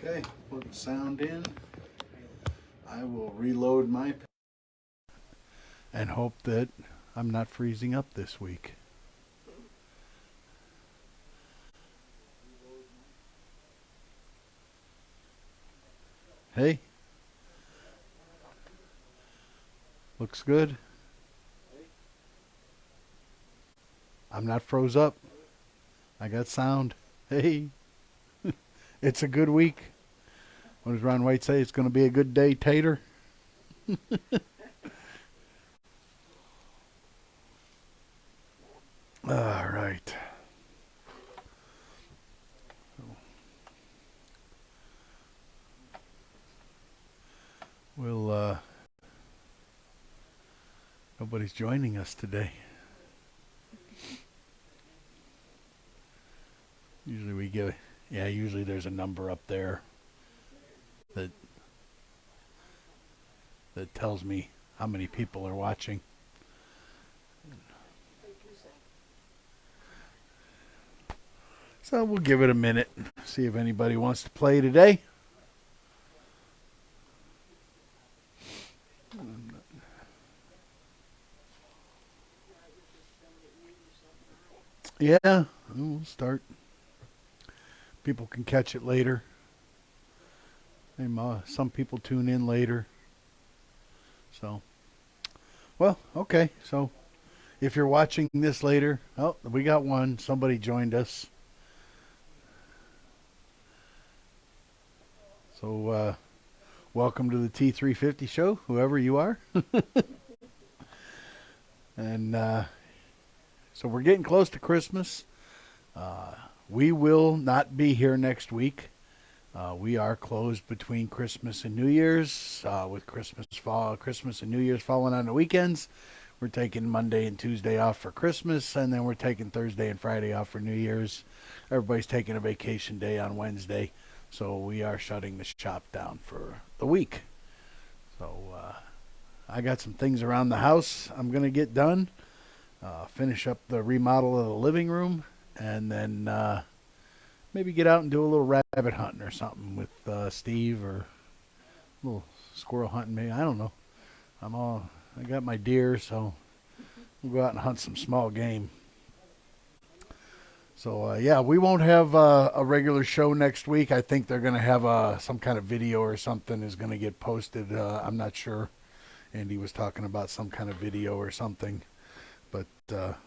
Okay, put the sound in. I will reload my and hope that I'm not freezing up this week. Hey, looks good. I'm not froze up. I got sound. Hey, it's a good week. What does Ron White say? It's going to be a good day, Tater. All right. We'll, nobody's joining us today. Usually we give, usually there's a number up there that tells me how many people are watching. So we'll give it a minute, see if anybody wants to play today. Yeah, we'll start. People can catch it later. Some people tune in later. So, well, okay. So, if you're watching this later, oh, we got one. Somebody joined us. So, welcome to the T350 show, whoever you are. And so we're getting close to Christmas. We will not be here next week. We are closed between Christmas and New Year's, with Christmas and New Year's falling on the weekends. We're taking Monday and Tuesday off for Christmas, and then we're taking Thursday and Friday off for New Year's. Everybody's taking a vacation day on Wednesday, so we are shutting the shop down for the week. So I got some things around the house I'm going to get done, finish up the remodel of the living room, and then maybe get out and do a little rabbit hunting or something with Steve, or a little squirrel hunting. Maybe, I don't know. I got my deer, so we'll go out and hunt some small game. So we won't have a regular show next week. I think they're going to have some kind of video or something is going to get posted. I'm not sure. Andy was talking about some kind of video or something, but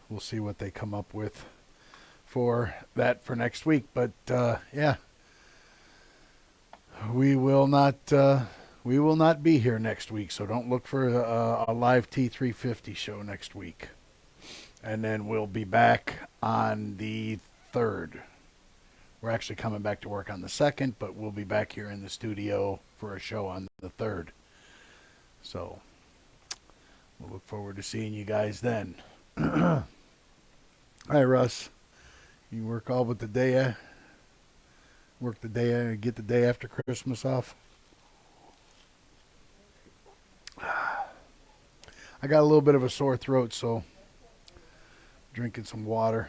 we'll see what they come up with for that for next week. But we will not be here next week, so don't look for a live T350 show next week. And then we'll be back on the 3rd. We're actually coming back to work on the 2nd, but we'll be back here in the studio for a show on the 3rd. So we'll look forward to seeing you guys then. Hi, Russ. You work all but the day, get the day after Christmas off. I got a little bit of a sore throat, so drinking some water.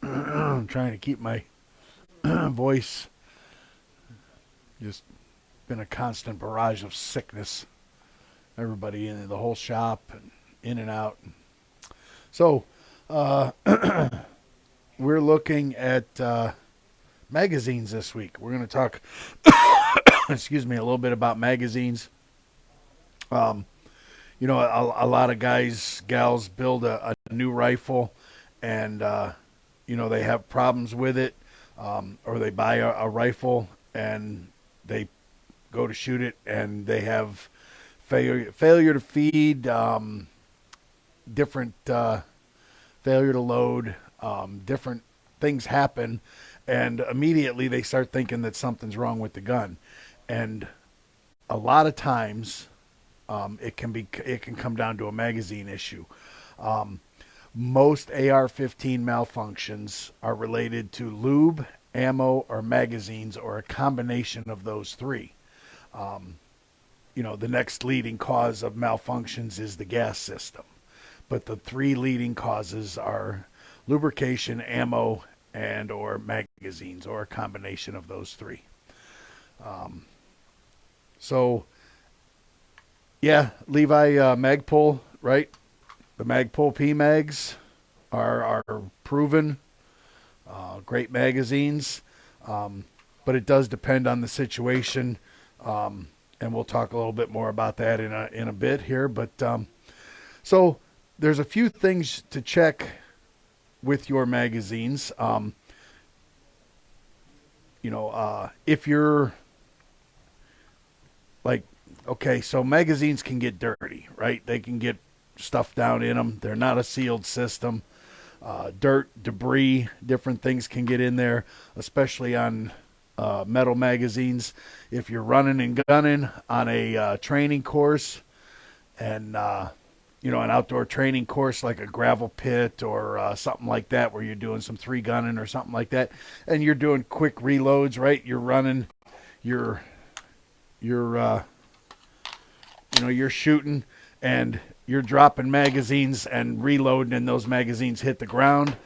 I'm trying to keep my voice. Just been a constant barrage of sickness. Everybody in the whole shop and in and out. So, we're looking at magazines this week. We're going to talk, excuse me, a little bit about magazines. A lot of gals build a new rifle, and they have problems with it, or they buy a rifle and they go to shoot it and they have failure to feed, different failure to load, different things happen, and immediately they start thinking that something's wrong with the gun. And a lot of times it can come down to a magazine issue. Most AR-15 malfunctions are related to lube, ammo, or magazines, or a combination of those three. The next leading cause of malfunctions is the gas system. But the three leading causes are lubrication, ammo, and or magazines, or a combination of those three. So yeah, Levi Magpul, right? The Magpul P mags are proven great magazines, but it does depend on the situation, and we'll talk a little bit more about that in a bit here. But so there's a few things to check with your magazines. If you're like, okay, so magazines can get dirty, right? They can get stuff down in them. They're not a sealed system. Dirt, debris, different things can get in there, especially on metal magazines. If you're running and gunning on a training course and an outdoor training course like a gravel pit or something like that, where you're doing some three gunning or something like that, and you're doing quick reloads, right? You're running, you're you're shooting and you're dropping magazines and reloading, and those magazines hit the ground.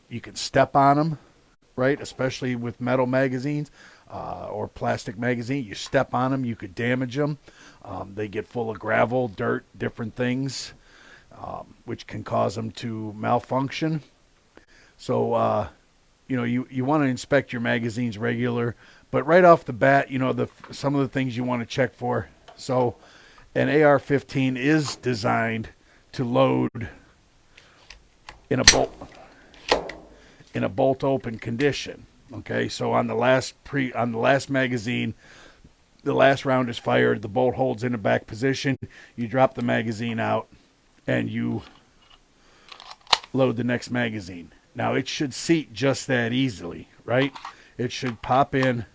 You can step on them, right? Especially with metal magazines or plastic magazine. You step on them, you could damage them. They get full of gravel, dirt, different things, which can cause them to malfunction. So, you want to inspect your magazines regular, but right off the bat, some of the things you want to check for. So, an AR-15 is designed to load in a bolt open condition. Okay, so on the last magazine, the last round is fired, the bolt holds in a back position, you drop the magazine out, and you load the next magazine. Now it should seat just that easily, right? It should pop in,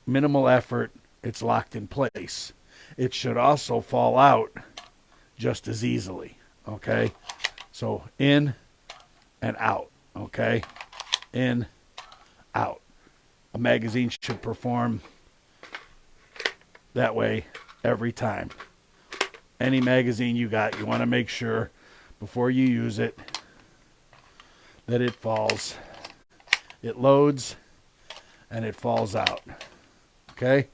minimal effort, it's locked in place. It should also fall out just as easily, okay? So in and out, okay? In, out. A magazine should perform that way every time. Any magazine you got, you want to make sure before you use it that it loads, and it falls out, okay?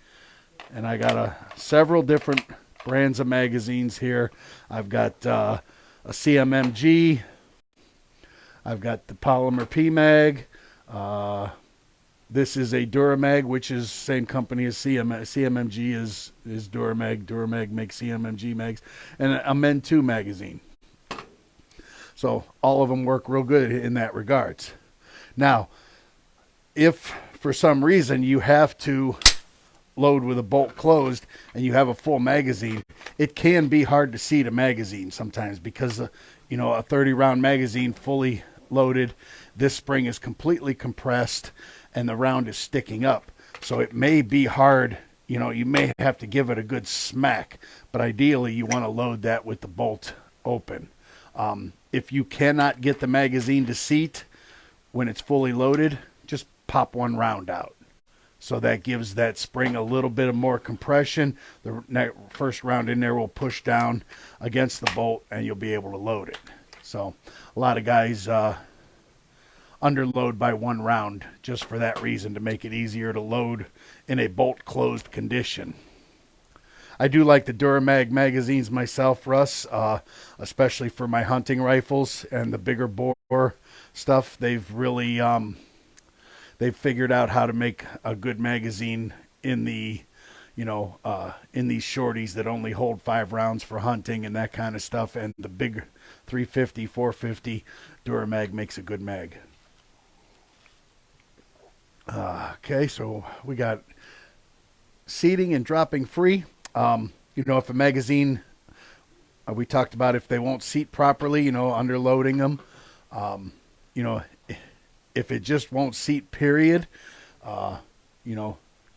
And I got several different brands of magazines here. I've got a CMMG. I've got the Polymer P-Mag. This is a Duramag, which is the same company as CMMG is Duramag. Duramag makes CMMG mags. And a Men 2 magazine. So all of them work real good in that regards. Now, if for some reason you have to load with a bolt closed and you have a full magazine, it can be hard to seat a magazine sometimes because a 30 round magazine fully loaded, this spring is completely compressed and the round is sticking up, so it may be hard. You may have to give it a good smack, but ideally you want to load that with the bolt open. If you cannot get the magazine to seat when it's fully loaded, just pop one round out. So that gives that spring a little bit of more compression. The first round in there will push down against the bolt and you'll be able to load it. So a lot of guys underload by one round just for that reason, to make it easier to load in a bolt closed condition. I do like the Duramag magazines myself, Russ, especially for my hunting rifles and the bigger bore stuff. They've really they've figured out how to make a good magazine in the in these shorties that only hold 5 rounds for hunting and that kind of stuff. And the big 350, 450 Duramag makes a good mag. Okay, so we got seating and dropping free. If a magazine, we talked about if they won't seat properly, underloading them. If it just won't seat, period,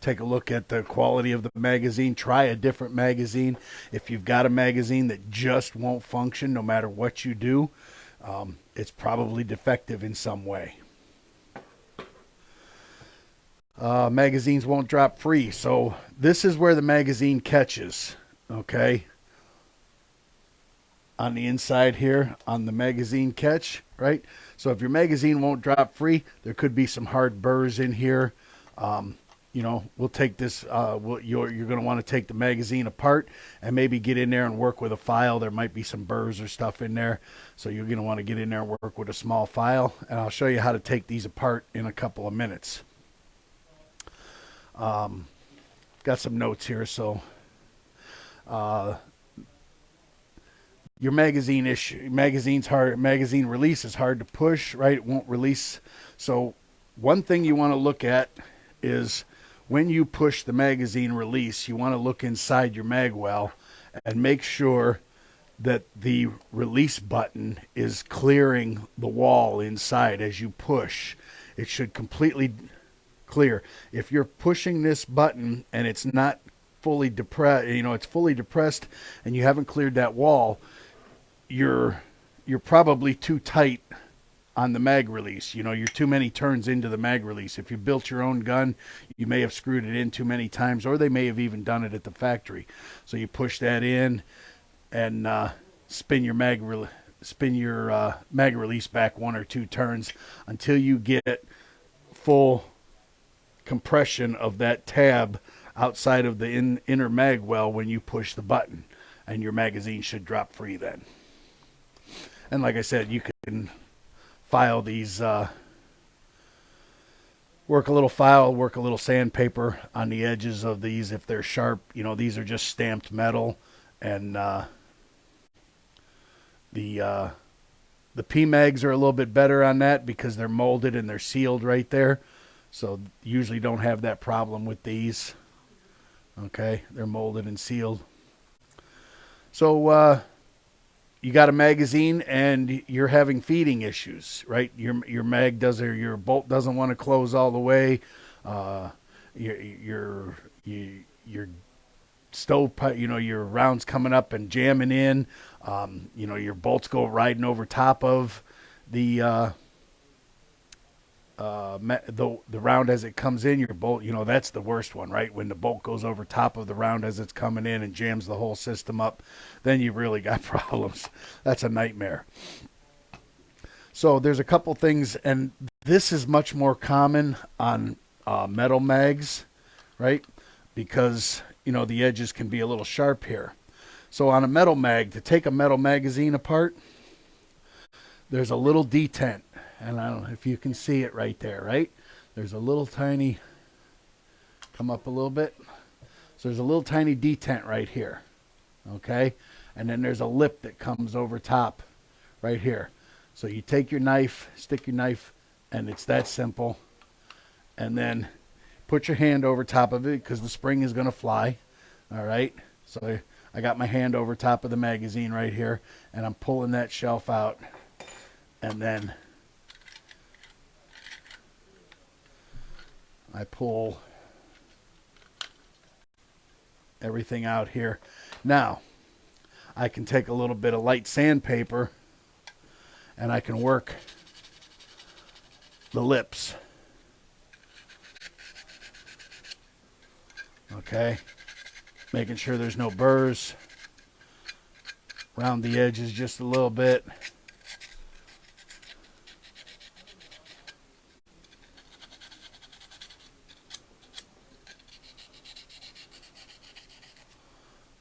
take a look at the quality of the magazine. Try a different magazine. If you've got a magazine that just won't function no matter what you do, it's probably defective in some way. Magazines won't drop free. So this is where the magazine catches, okay? On the inside here, on the magazine catch, right? So if your magazine won't drop free, there could be some hard burrs in here. we'll take this. You're going to want to take the magazine apart and maybe get in there and work with a file. There might be some burrs or stuff in there, so you're going to want to get in there and work with a small file. And I'll show you how to take these apart in a couple of minutes. Got some notes here, so your magazine release is hard to push, right? It won't release. So one thing you want to look at is when you push the magazine release, you want to look inside your mag well and make sure that the release button is clearing the wall inside as you push. It should completely clear. If you're pushing this button and it's not fully depressed, it's fully depressed and you haven't cleared that wall, you're probably too tight on the mag release. You're too many turns into the mag release. If you built your own gun, you may have screwed it in too many times, or they may have even done it at the factory. So you push that in and spin your mag release back 1 or 2 turns until you get full compression of that tab outside of the inner mag well when you push the button, and your magazine should drop free then. And like I said, you can file these, work a little sandpaper on the edges of these if they're sharp. These are just stamped metal, and the PMags are a little bit better on that because they're molded and they're sealed right there. So usually don't have that problem with these. Okay, they're molded and sealed. So you got a magazine and you're having feeding issues, right? Your bolt doesn't want to close all the way. Your stovepipe, your rounds coming up and jamming in. Your bolts go riding over top of the round as it comes in. Your bolt, that's the worst one, right? When the bolt goes over top of the round as it's coming in and jams the whole system up, then you've really got problems. That's a nightmare. So there's a couple things, and this is much more common on metal mags, right? Because, the edges can be a little sharp here. So on a metal mag, to take a metal magazine apart, there's a little detent. And I don't know if you can see it right there, right? There's a little tiny, come up a little bit. So there's a little tiny detent right here, okay? And then there's a lip that comes over top right here. So you take your knife, stick your knife, and it's that simple. And then put your hand over top of it because the spring is going to fly, all right? So I got my hand over top of the magazine right here, and I'm pulling that shelf out, and then I pull everything out here. Now, I can take a little bit of light sandpaper and I can work the lips. Okay, making sure there's no burrs. Round the edges just a little bit.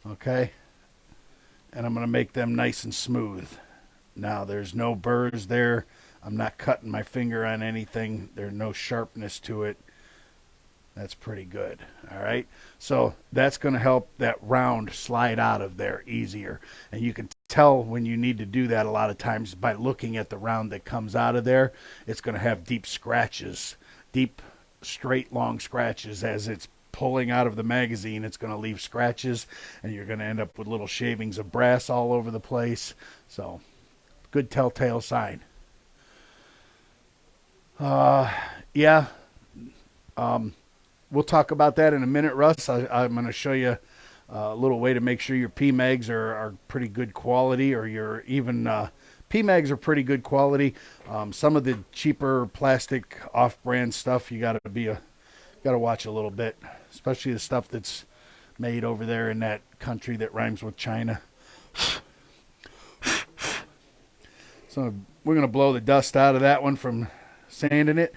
Okay, and I'm going to make them nice and smooth. Now there's no burrs there. I'm not cutting my finger on anything. There's no sharpness to it. That's pretty good. All right, so that's going to help that round slide out of there easier. And you can tell when you need to do that a lot of times by looking at the round that comes out of there. It's going to have deep scratches, deep, straight, long scratches as it's pulling out of the magazine. It's going to leave scratches, and you're going to end up with little shavings of brass all over the place. So, good telltale sign. We'll talk about that in a minute, Russ. I'm going to show you a little way to make sure your PMags are pretty good quality, or your even PMags are pretty good quality. Some of the cheaper plastic off-brand stuff you got to watch a little bit, especially the stuff that's made over there in that country that rhymes with China. So we're going to blow the dust out of that one from sanding it.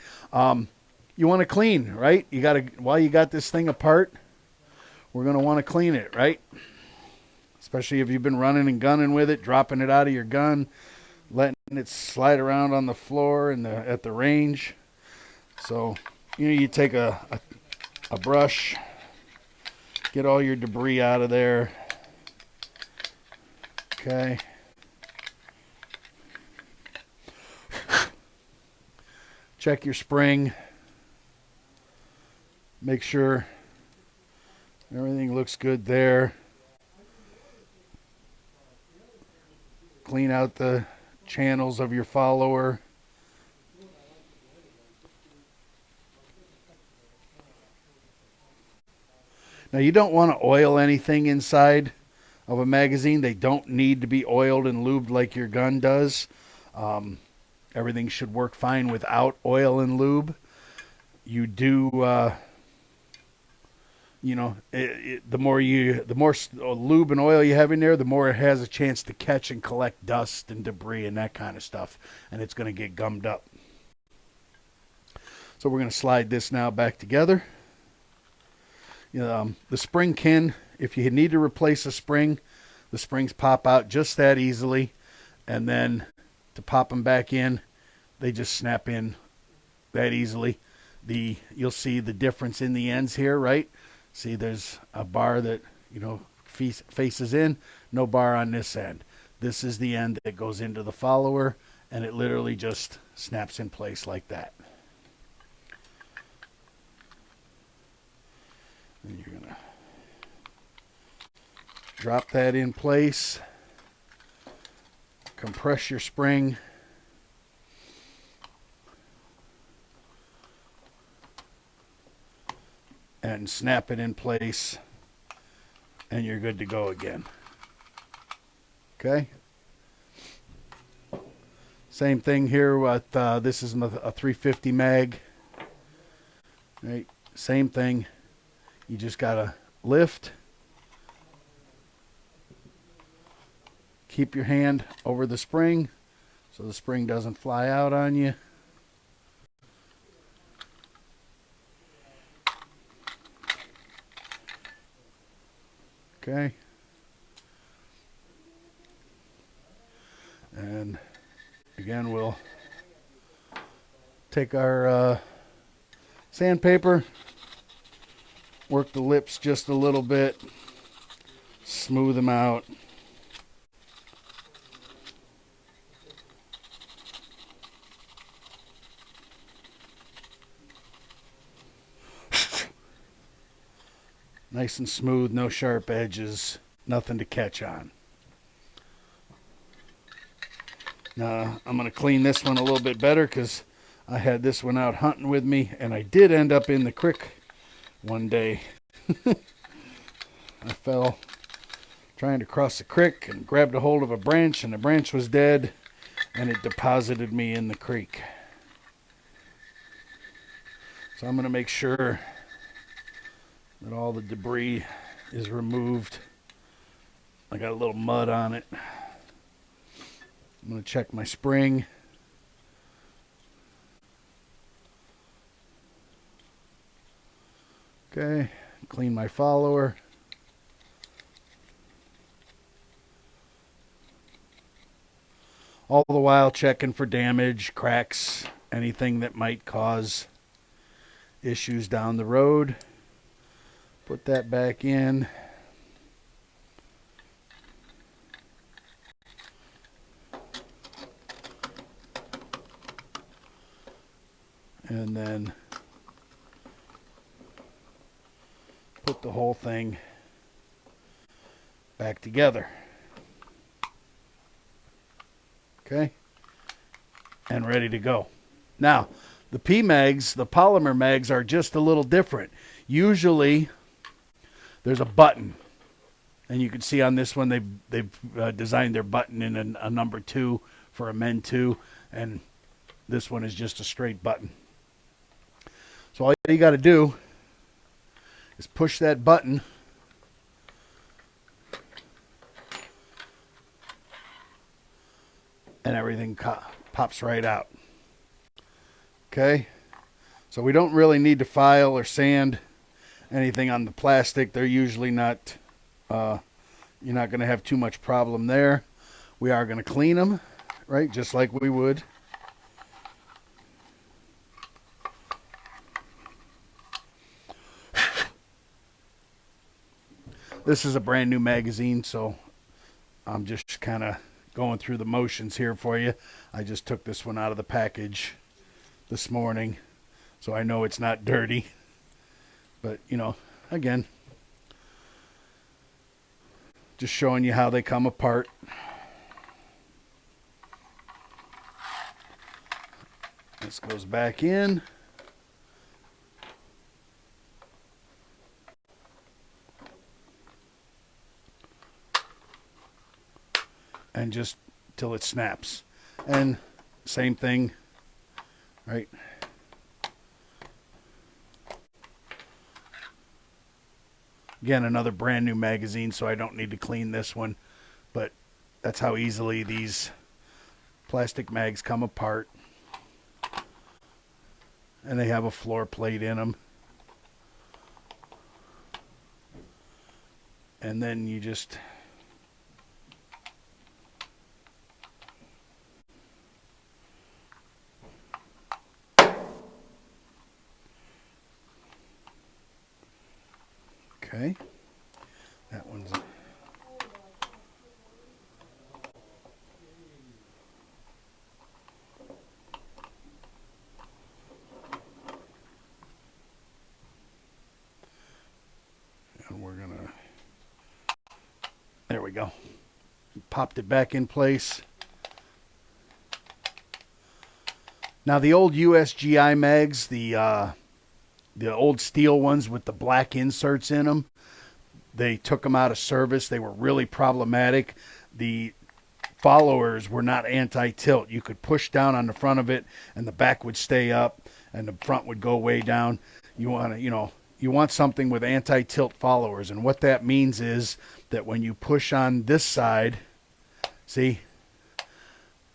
you want to clean, right? You got to, while you got this thing apart, we're going to want to clean it, right? Especially if you've been running and gunning with it, dropping it out of your gun, letting it slide around on the floor and at the range. So, you take a brush, get all your debris out of there. Okay. Check your spring. Make sure everything looks good there. Clean out the channels of your follower. Now, you don't want to oil anything inside of a magazine. They don't need to be oiled and lubed like your gun does. Everything should work fine without oil and lube. You do, the more lube and oil you have in there, the more it has a chance to catch and collect dust and debris and that kind of stuff, and it's going to get gummed up. So we're going to slide this now back together. The spring can, if you need to replace a spring, the springs pop out just that easily, and then to pop them back in, they just snap in that easily. You'll see the difference in the ends here, right? See, there's a bar that, faces in, no bar on this end. This is the end that goes into the follower, and it literally just snaps in place like that. And you're going to drop that in place, compress your spring, and snap it in place, and you're good to go again. Okay? Same thing here with, this is a 350 mag. Right? Same thing. You just got to lift. Keep your hand over the spring so the spring doesn't fly out on you. Okay. And again, we'll take our sandpaper, work the lips just a little bit, smooth them out. Nice and smooth, no sharp edges, nothing to catch on. Now, I'm going to clean this one a little bit better because I had this one out hunting with me, and I did end up in the creek one day. I fell trying to cross the creek and grabbed a hold of a branch, and the branch was dead, and it deposited me in the creek. So I'm going to make sure that all the debris is removed. I got a little mud on it. I'm going to check my spring. Okay, clean my follower. All the while checking for damage, cracks, anything that might cause issues down the road. Put that back in. And then put the whole thing back together. Okay? And ready to go. Now, the P-mags, the polymer mags, are just a little different. Usually, there's a button. And you can see on this one, they've designed their button in a number 2 for a Men 2. And this one is just a straight button. So all you got to do is push that button. And everything pops right out. Okay? So we don't really need to file or sand anything on the plastic. They're usually not, you're not going to have too much problem there. We are going to clean them, right, just like we would. This is a brand new magazine, so I'm just kind of going through the motions here for you. I just took this one out of the package this morning, so I know it's not dirty. But, you know, again, just showing you how they come apart. This goes back in. And just till it snaps. And same thing, right? Again, another brand new magazine, so I don't need to clean this one. But that's how easily these plastic mags come apart. And they have a floor plate in them. And then you just... Okay, that one's... And we're gonna... There we go. Popped it back in place. Now the old USGI mags, the old steel ones with the black inserts in them, they took them out of service. They were really problematic. The followers were not anti-tilt. You could push down on the front of it and the back would stay up and the front would go way down. You want to, you want something with anti-tilt followers. And what that means is that when you push on this side, see,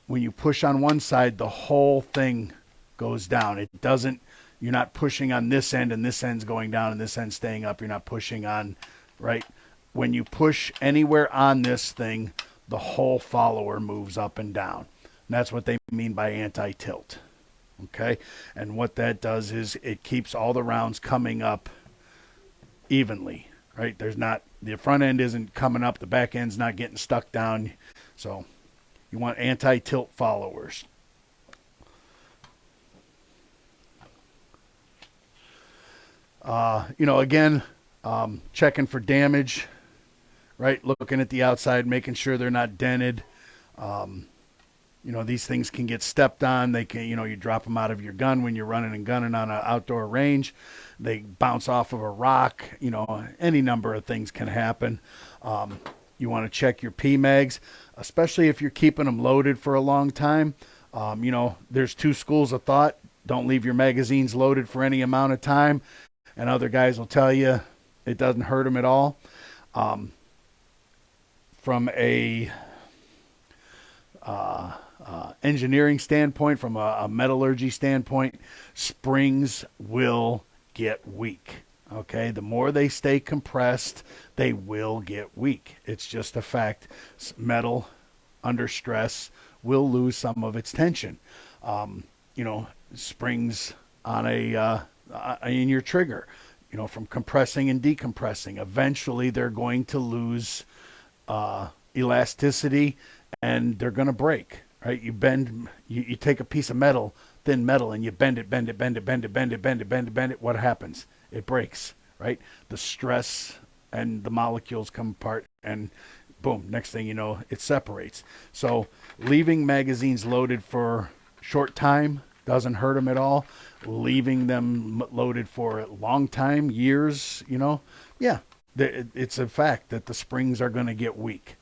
when you push on one side, the whole thing goes down. It doesn't, you're not pushing on this end and this end's going down and this end's staying up. You're not pushing on, right? When you push anywhere on this thing, the whole follower moves up and down. And that's what they mean by anti-tilt. Okay? And what that does is it keeps all the rounds coming up evenly, right? There's not, the front end isn't coming up, the back end's not getting stuck down. So you want anti-tilt followers. Again, checking for damage, right? Looking at the outside, making sure they're not dented. These things can get stepped on. They can, you drop them out of your gun when you're running and gunning on an outdoor range. They bounce off of a rock. Any number of things can happen. You want to check your PMags, especially if you're keeping them loaded for a long time. There's two schools of thought. Don't leave your magazines loaded for any amount of time. And other guys will tell you it doesn't hurt them at all. From a engineering standpoint, from a metallurgy standpoint, springs will get weak. Okay, the more they stay compressed, they will get weak. It's just a fact. Metal under stress will lose some of its tension. Springs on in your trigger, from compressing and decompressing, eventually they're going to lose elasticity and they're going to break, right? You take a piece of metal, thin metal, and you bend it. What happens? It breaks, right? The stress and the molecules come apart and boom, next thing you know, it separates. So leaving magazines loaded for short time doesn't hurt them at all. Leaving them loaded for a long time, years, it's a fact that the springs are going to get weak.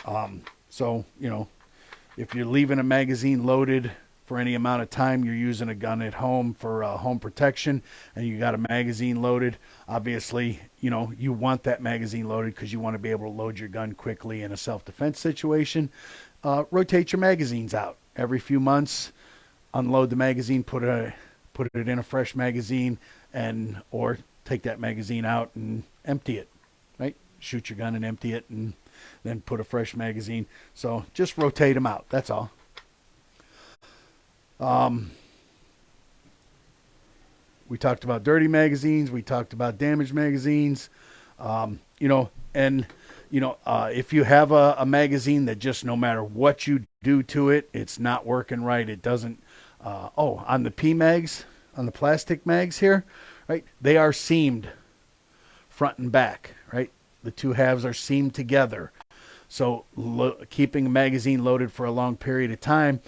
If you're leaving a magazine loaded for any amount of time, you're using a gun at home for home protection, and you got a magazine loaded, obviously, you want that magazine loaded because you want to be able to load your gun quickly in a self-defense situation. Rotate your magazines out every few months. Unload the magazine, put put it in a fresh magazine, and or take that magazine out and empty it, right? Shoot your gun and empty it, and then put a fresh magazine. So just rotate them out. That's all. We talked about dirty magazines. We talked about damaged magazines. And if you have a magazine that just no matter what you do to it, it's not working right. It doesn't. On the P mags, on the plastic mags here, right? They are seamed front and back, right? The two halves are seamed together. So keeping a magazine loaded for a long period of time,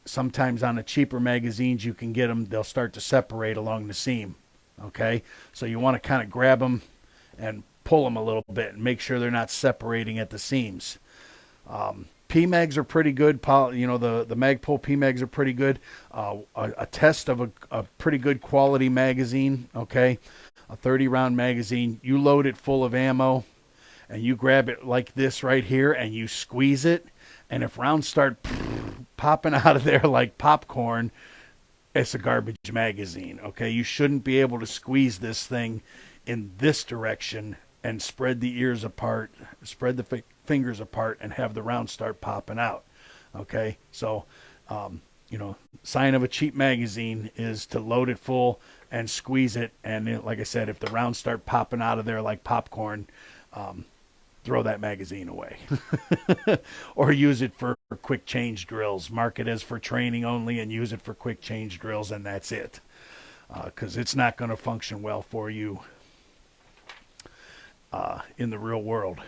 sometimes on the cheaper magazines you can get them, they'll start to separate along the seam. Okay, so you want to kind of grab them and pull them a little bit and make sure they're not separating at the seams. P-mags are pretty good. The Magpul P-mags are pretty good. A test of a pretty good quality magazine, okay, a 30-round magazine, you load it full of ammo and you grab it like this right here and you squeeze it, and if rounds start popping out of there like popcorn, it's a garbage magazine, okay? You shouldn't be able to squeeze this thing in this direction and spread the ears apart, spread the fingers apart, and have the rounds start popping out, okay? So, sign of a cheap magazine is to load it full and squeeze it, and like I said, if the rounds start popping out of there like popcorn, throw that magazine away. Or use it for quick change drills. Mark it as for training only and use it for quick change drills, and that's it. Because it's not going to function well for you in the real world.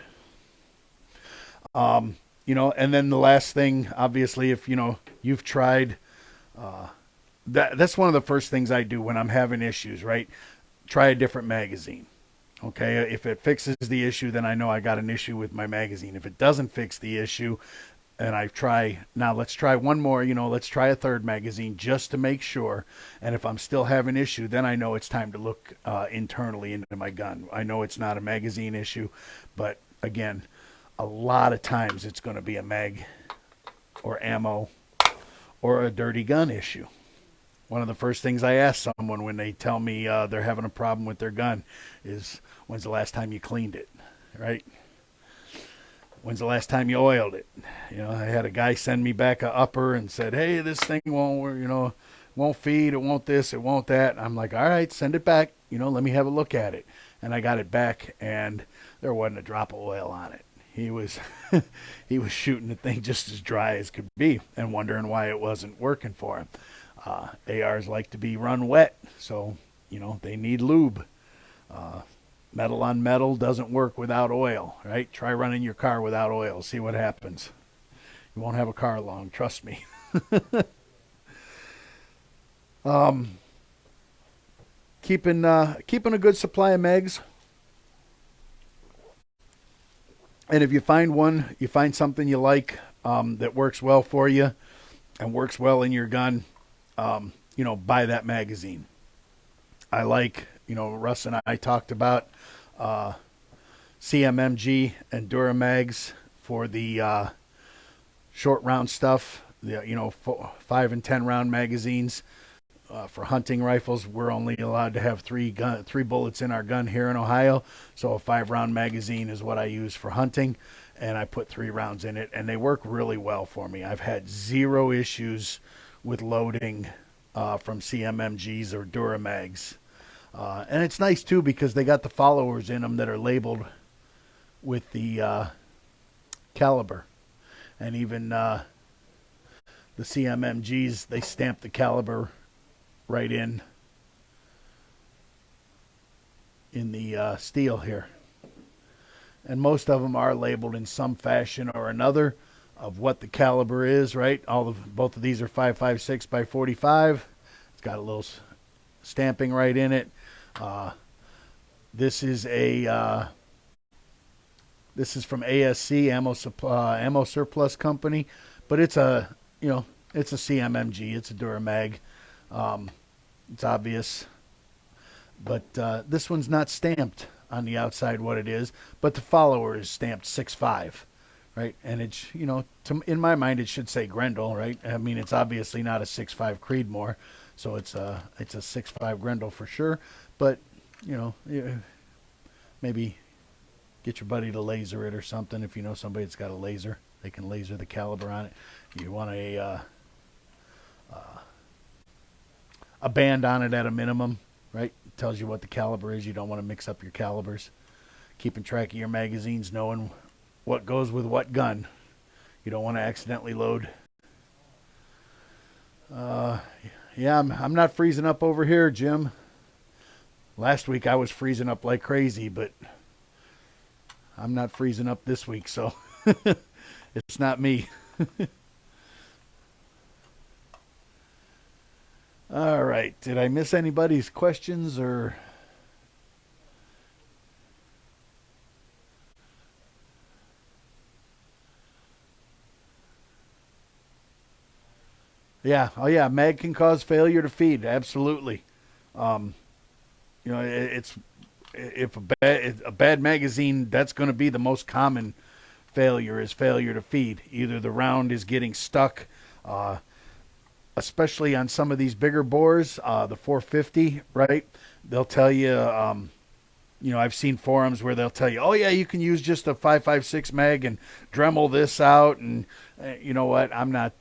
And then the last thing, obviously, if you've tried, that's one of the first things I do when I'm having issues, right? Try a different magazine. Okay, if it fixes the issue, then I know I got an issue with my magazine. If it doesn't fix the issue, and let's try one more, let's try a third magazine just to make sure. And if I'm still having issue, then I know it's time to look internally into my gun. I know it's not a magazine issue, but again, a lot of times it's going to be a mag or ammo or a dirty gun issue. One of the first things I ask someone when they tell me they're having a problem with their gun is, when's the last time you cleaned it, right? When's the last time you oiled it? I had a guy send me back a upper and said, hey, this thing won't feed, it won't this, it won't that. I'm like, all right, send it back. Let me have a look at it. And I got it back, and there wasn't a drop of oil on it. He was shooting the thing just as dry as could be and wondering why it wasn't working for him. ARs like to be run wet, so they need lube. Metal on metal doesn't work without oil, right? Try running your car without oil, see what happens. You won't have a car long, trust me. Keeping a good supply of mags. And if you find something you like that works well for you and works well in your gun, buy that magazine. I like, Russ and I talked about CMMG and Duramags for the short round stuff, 5 and 10 round magazines. For hunting rifles, we're only allowed to have three bullets in our gun here in Ohio. So a 5-round magazine is what I use for hunting, and I put 3 rounds in it, and they work really well for me. I've had 0 issues with loading from CMMGs or Duramags. And it's nice, too, because they got the followers in them that are labeled with the caliber. And even the CMMGs, they stamp the caliber right in the steel here. And most of them are labeled in some fashion or another of what the caliber is, right? Both of these are 5.56 by 45. It's got a little stamping right in it. This is from ASC Ammo Surplus Company, but it's a CMMG. It's a Duramag. It's obvious, but this one's not stamped on the outside what it is, but the follower is stamped 6.5, right? And it's, in my mind, it should say Grendel, right? I mean, it's obviously not a 6.5 Creedmoor, So it's a 6.5 Grendel for sure. But maybe get your buddy to laser it or something. If you know somebody that's got a laser, they can laser the caliber on it. You want a band on it at a minimum, right? It tells you what the caliber is. You don't want to mix up your calibers. Keeping track of your magazines, knowing what goes with what gun. You don't want to accidentally load. Yeah, I'm not freezing up over here, Jim. Last week I was freezing up like crazy, but I'm not freezing up this week, so it's not me. All right. Did I miss anybody's questions or? Yeah. Oh, yeah. Mag can cause failure to feed. Absolutely. Um, it's if a bad magazine, that's going to be the most common failure is failure to feed. Either the round is getting stuck, uh, especially on some of these bigger bores, the 450, right? They'll tell you, I've seen forums where they'll tell you, oh, yeah, you can use just a 5.56 mag and Dremel this out. And you know what? I'm not,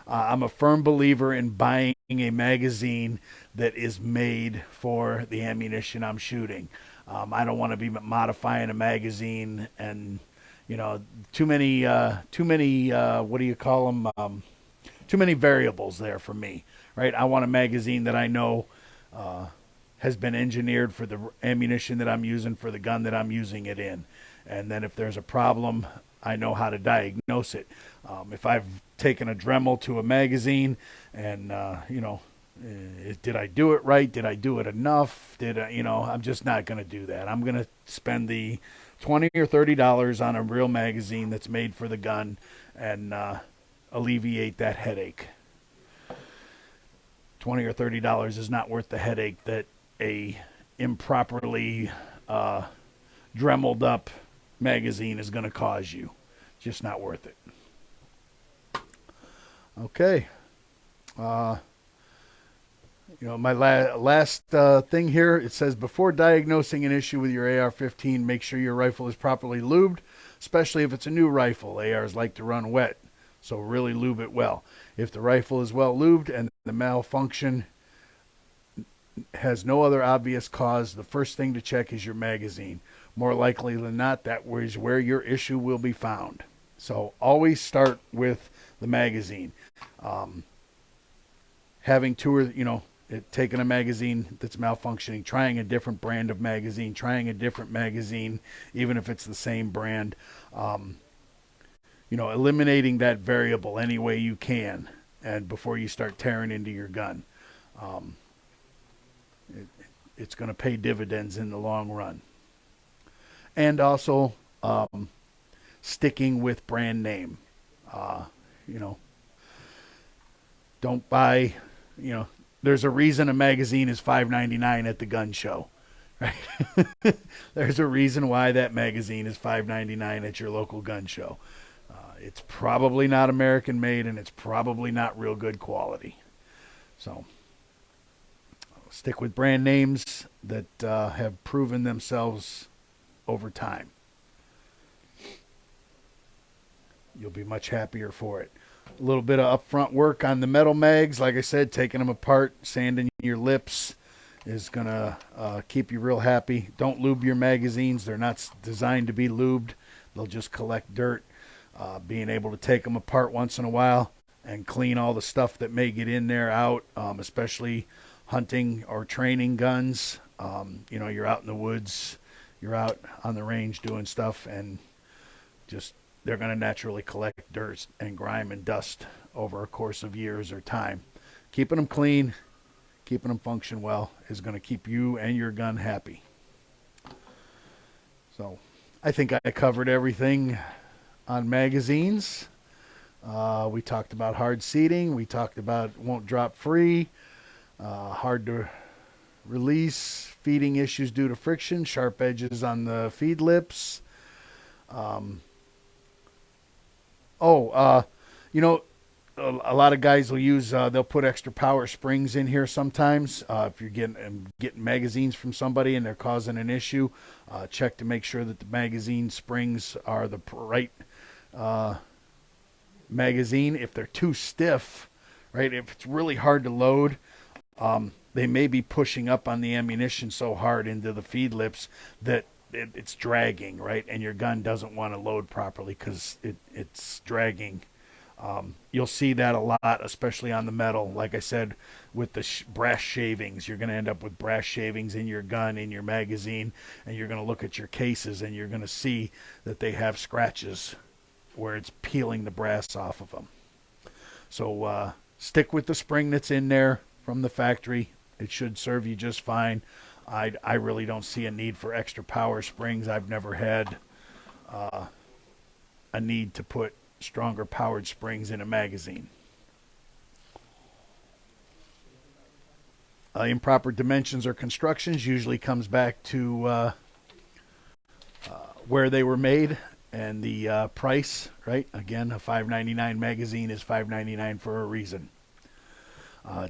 I'm a firm believer in buying a magazine that is made for the ammunition I'm shooting. I don't want to be modifying a magazine and, too many, what do you call them? Too many variables there for me, right? I want a magazine that I know has been engineered for the ammunition that I'm using for the gun that I'm using it in. And then if there's a problem, I know how to diagnose it. If I've taken a Dremel to a magazine and, did I do it right? Did I do it enough? I'm just not going to do that. I'm going to spend the $20 or $30 on a real magazine that's made for the gun and alleviate that headache. $20 or $30 is not worth the headache that a improperly dremeled up magazine is going to cause you. Just not worth it. Okay. My last thing here, it says, before diagnosing an issue with your AR-15, make sure your rifle is properly lubed, especially if it's a new rifle. ARs like to run wet, so really lube it well. If the rifle is well lubed and the malfunction has no other obvious cause, the first thing to check is your magazine. More likely than not, that is where your issue will be found. So always start with the magazine. Having taking a magazine that's malfunctioning, trying a different brand of magazine, trying a different magazine, even if it's the same brand, eliminating that variable any way you can, and before you start tearing into your gun. It's going to pay dividends in the long run. And also sticking with brand name. Don't buy, there's a reason a magazine is $5.99 at the gun show. Right? There's a reason why that magazine is $5.99 at your local gun show. It's probably not American made, and it's probably not real good quality. So stick with brand names that have proven themselves over time. You'll be much happier for it. A little bit of upfront work on the metal mags. Like I said, taking them apart, sanding your lips is going to keep you real happy. Don't lube your magazines. They're not designed to be lubed. They'll just collect dirt. Being able to take them apart once in a while and clean all the stuff that may get in there out, especially hunting or training guns. You're out in the woods, you're out on the range doing stuff, and just they're going to naturally collect dirt and grime and dust over a course of years or time. Keeping them clean, keeping them function well is going to keep you and your gun happy. So I think I covered everything on magazines. We talked about hard seating. We talked about won't drop free, hard to release, feeding issues due to friction, sharp edges on the feed lips. a lot of guys will use they'll put extra power springs in here sometimes. If you're getting magazines from somebody and they're causing an issue, check to make sure that the magazine springs are the right magazine. If they're too stiff, right, if it's really hard to load, they may be pushing up on the ammunition so hard into the feed lips that it's dragging, right, and your gun doesn't want to load properly because it's dragging. You'll see that a lot, especially on the metal. Like I said, with the brass shavings, you're going to end up with brass shavings in your gun, in your magazine, and you're going to look at your cases and you're going to see that they have scratches where it's peeling the brass off of them. So stick with the spring that's in there from the factory. It should serve you just fine. I really don't see a need for extra power springs. I've never had a need to put stronger powered springs in a magazine. Improper dimensions or constructions usually comes back to where they were made and the price, right? Again, a $5.99 magazine is $5.99 for a reason.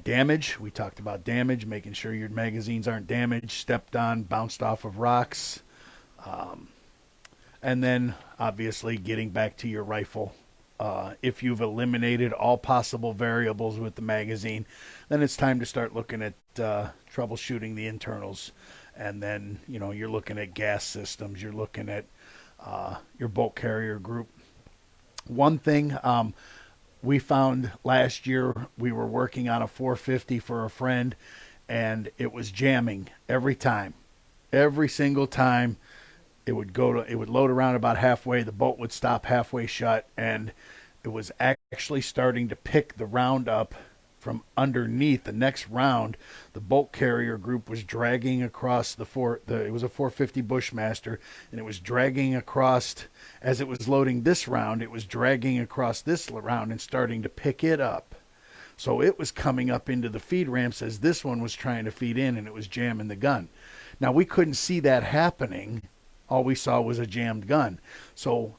Damage, we talked about damage, making sure your magazines aren't damaged, stepped on, bounced off of rocks. And then, obviously, getting back to your rifle. If you've eliminated all possible variables with the magazine, then it's time to start looking at troubleshooting the internals. And then, you're looking at gas systems. You're looking at your bolt carrier group. One thing we found last year, we were working on a 450 for a friend, and it was jamming every time. Every single time. It would load around about halfway. The bolt would stop halfway shut, and it was actually starting to pick the round up from underneath. The next round, the bolt carrier group was dragging across it was a 450 Bushmaster, and it was dragging across as it was loading this round. It was dragging across this round and starting to pick it up. So it was coming up into the feed ramps as this one was trying to feed in, and it was jamming the gun. Now we couldn't see that happening. All we saw was a jammed gun. So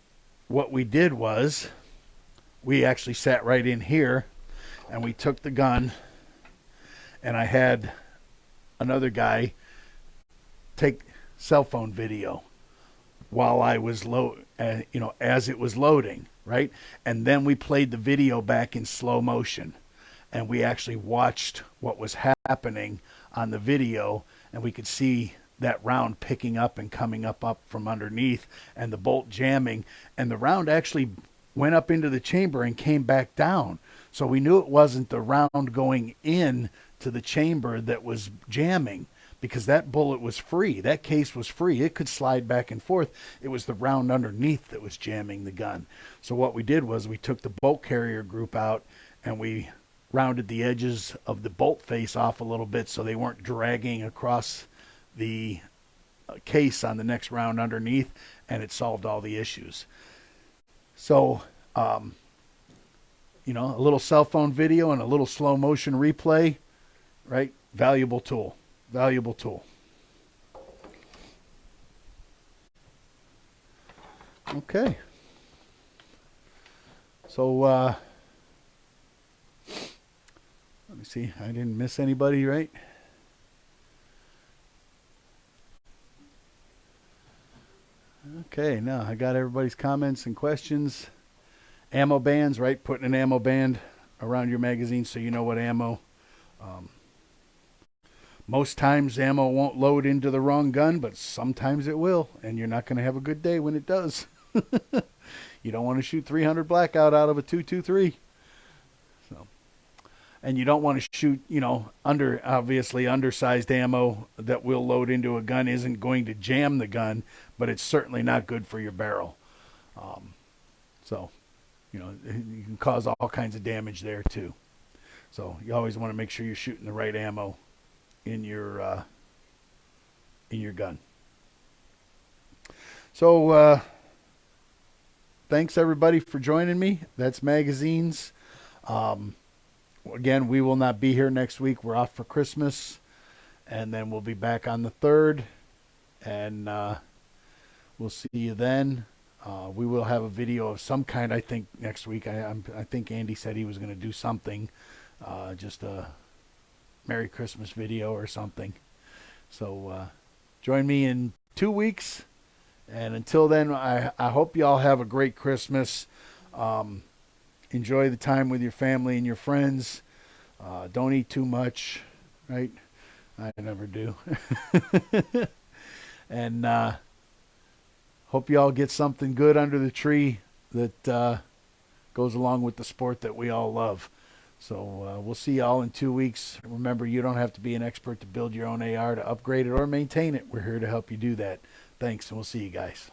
what we did was we actually sat right in here and we took the gun, and I had another guy take cell phone video while I was as it was loading, right? And then we played the video back in slow motion, and we actually watched what was happening on the video, and we could see that round picking up and coming up from underneath, and the bolt jamming, and the round actually went up into the chamber and came back down. So we knew it wasn't the round going in to the chamber that was jamming, because that bullet was free. That case was free. It could slide back and forth. It was the round underneath that was jamming the gun. So what we did was we took the bolt carrier group out, and we rounded the edges of the bolt face off a little bit so they weren't dragging across the case on the next round underneath, and it solved all the issues. So, a little cell phone video and a little slow motion replay, right? Valuable tool. Valuable tool. Okay. So, let me see. I didn't miss anybody, right? Okay, now I got everybody's comments and questions. Ammo bands, right? Putting an ammo band around your magazine so you know what ammo. Most times ammo won't load into the wrong gun, but sometimes it will, and you're not going to have a good day when it does. You don't want to shoot 300 blackout out of a 223. And you don't want to shoot, obviously undersized ammo that will load into a gun isn't going to jam the gun, but it's certainly not good for your barrel. You can cause all kinds of damage there too. So you always want to make sure you're shooting the right ammo in your gun. So thanks everybody for joining me. That's magazines. Again, we will not be here next week. We're off for Christmas, and then we'll be back on the 3rd, and we'll see you then. We will have a video of some kind, I think, next week. I think Andy said he was going to do something, just a Merry Christmas video or something. So join me in 2 weeks. And until then, I hope you all have a great Christmas. Enjoy the time with your family and your friends. Don't eat too much, right? I never do. And hope you all get something good under the tree that goes along with the sport that we all love. So we'll see y'all in 2 weeks. Remember, you don't have to be an expert to build your own AR, to upgrade it, or maintain it. We're here to help you do that. Thanks, and we'll see you guys.